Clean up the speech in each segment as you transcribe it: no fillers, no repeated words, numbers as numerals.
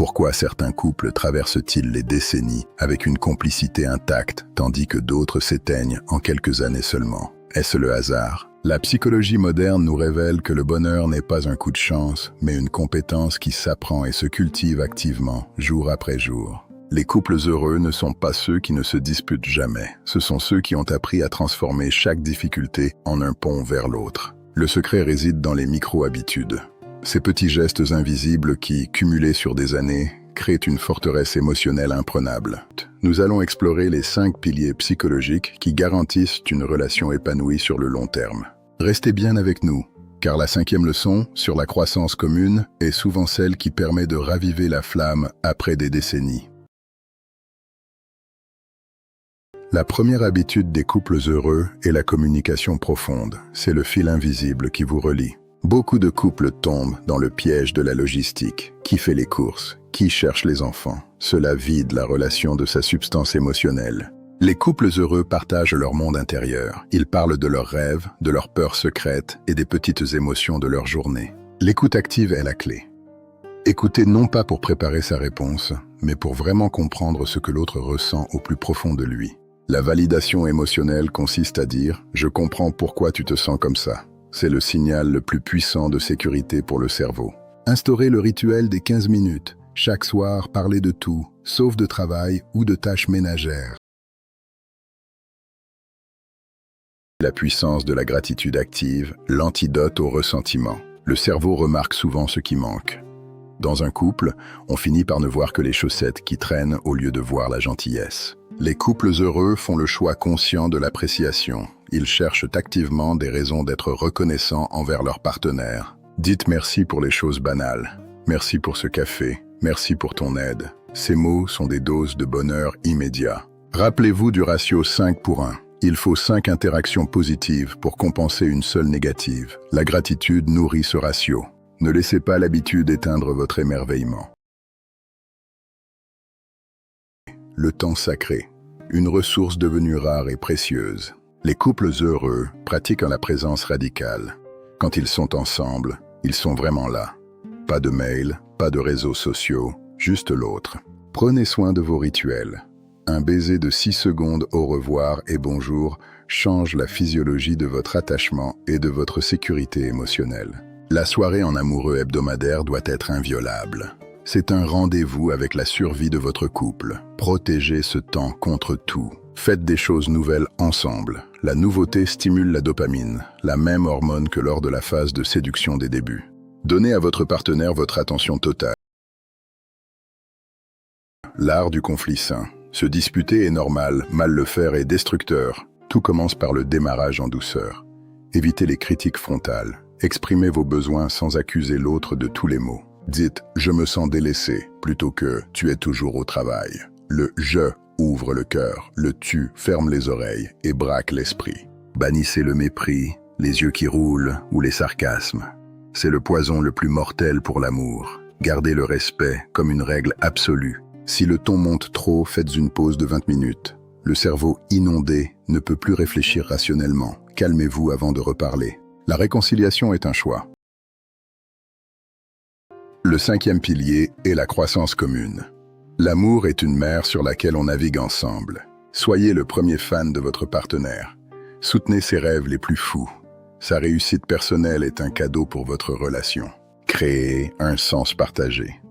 Pourquoi certains couples traversent-ils les décennies avec une complicité intacte, tandis que d'autres s'éteignent en quelques années seulement? Est-ce le hasard? La psychologie moderne nous révèle que le bonheur n'est pas un coup de chance, mais une compétence qui s'apprend et se cultive activement, jour après jour. Les couples heureux ne sont pas ceux qui ne se disputent jamais. Ce sont ceux qui ont appris à transformer chaque difficulté en un pont vers l'autre. Le secret réside dans les micro-habitudes. Ces petits gestes invisibles qui, cumulés sur des années, créent une forteresse émotionnelle imprenable. Nous allons explorer les 5 piliers psychologiques qui garantissent une relation épanouie sur le long terme. Restez bien avec nous, car la 5e leçon, sur la croissance commune, est souvent celle qui permet de raviver la flamme après des décennies. La première habitude des couples heureux est la communication profonde. C'est le fil invisible qui vous relie. Beaucoup de couples tombent dans le piège de la logistique. Qui fait les courses? Qui cherche les enfants? Cela vide la relation de sa substance émotionnelle. Les couples heureux partagent leur monde intérieur. Ils parlent de leurs rêves, de leurs peurs secrètes et des petites émotions de leur journée. L'écoute active est la clé. Écoutez non pas pour préparer sa réponse, mais pour vraiment comprendre ce que l'autre ressent au plus profond de lui. La validation émotionnelle consiste à dire « Je comprends pourquoi tu te sens comme ça ». C'est le signal le plus puissant de sécurité pour le cerveau. Instaurez le rituel des 15 minutes. Chaque soir, parlez de tout, sauf de travail ou de tâches ménagères. La puissance de la gratitude active, l'antidote au ressentiment. Le cerveau remarque souvent ce qui manque. Dans un couple, on finit par ne voir que les chaussettes qui traînent au lieu de voir la gentillesse. Les couples heureux font le choix conscient de l'appréciation. Ils cherchent activement des raisons d'être reconnaissants envers leur partenaire. Dites merci pour les choses banales. Merci pour ce café. Merci pour ton aide. Ces mots sont des doses de bonheur immédiat. Rappelez-vous du ratio 5 pour 1. Il faut 5 interactions positives pour compenser une seule négative. La gratitude nourrit ce ratio. Ne laissez pas l'habitude éteindre votre émerveillement. Le temps sacré, une ressource devenue rare et précieuse. Les couples heureux pratiquent la présence radicale. Quand ils sont ensemble, ils sont vraiment là. Pas de mails, pas de réseaux sociaux, juste l'autre. Prenez soin de vos rituels. Un baiser de 6 secondes au revoir et bonjour change la physiologie de votre attachement et de votre sécurité émotionnelle. La soirée en amoureux hebdomadaire doit être inviolable. C'est un rendez-vous avec la survie de votre couple. Protégez ce temps contre tout. Faites des choses nouvelles ensemble. La nouveauté stimule la dopamine, la même hormone que lors de la phase de séduction des débuts. Donnez à votre partenaire votre attention totale. L'art du conflit sain. Se disputer est normal, mal le faire est destructeur. Tout commence par le démarrage en douceur. Évitez les critiques frontales. Exprimez vos besoins sans accuser l'autre de tous les maux. Dites « je me sens délaissé » plutôt que « tu es toujours au travail ». Le « je » ouvre le cœur, le « tu » ferme les oreilles et braque l'esprit. Bannissez le mépris, les yeux qui roulent ou les sarcasmes. C'est le poison le plus mortel pour l'amour. Gardez le respect comme une règle absolue. Si le ton monte trop, faites une pause de 20 minutes. Le cerveau inondé ne peut plus réfléchir rationnellement. Calmez-vous avant de reparler. La réconciliation est un choix. Le 5e pilier est la croissance commune. L'amour est une mer sur laquelle on navigue ensemble. Soyez le premier fan de votre partenaire. Soutenez ses rêves les plus fous. Sa réussite personnelle est un cadeau pour votre relation. Créez un sens partagé.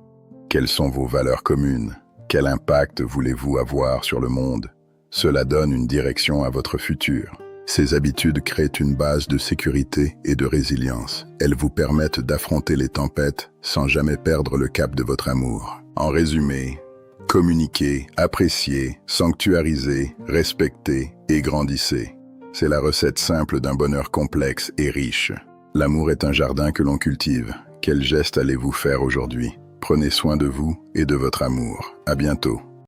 Quelles sont vos valeurs communes? Quel impact voulez-vous avoir sur le monde? Cela donne une direction à votre futur. Ces habitudes créent une base de sécurité et de résilience. Elles vous permettent d'affronter les tempêtes sans jamais perdre le cap de votre amour. En résumé, communiquez, appréciez, sanctuarisez, respectez et grandissez. C'est la recette simple d'un bonheur complexe et riche. L'amour est un jardin que l'on cultive. Quel geste allez-vous faire aujourd'hui? Prenez soin de vous et de votre amour. À bientôt.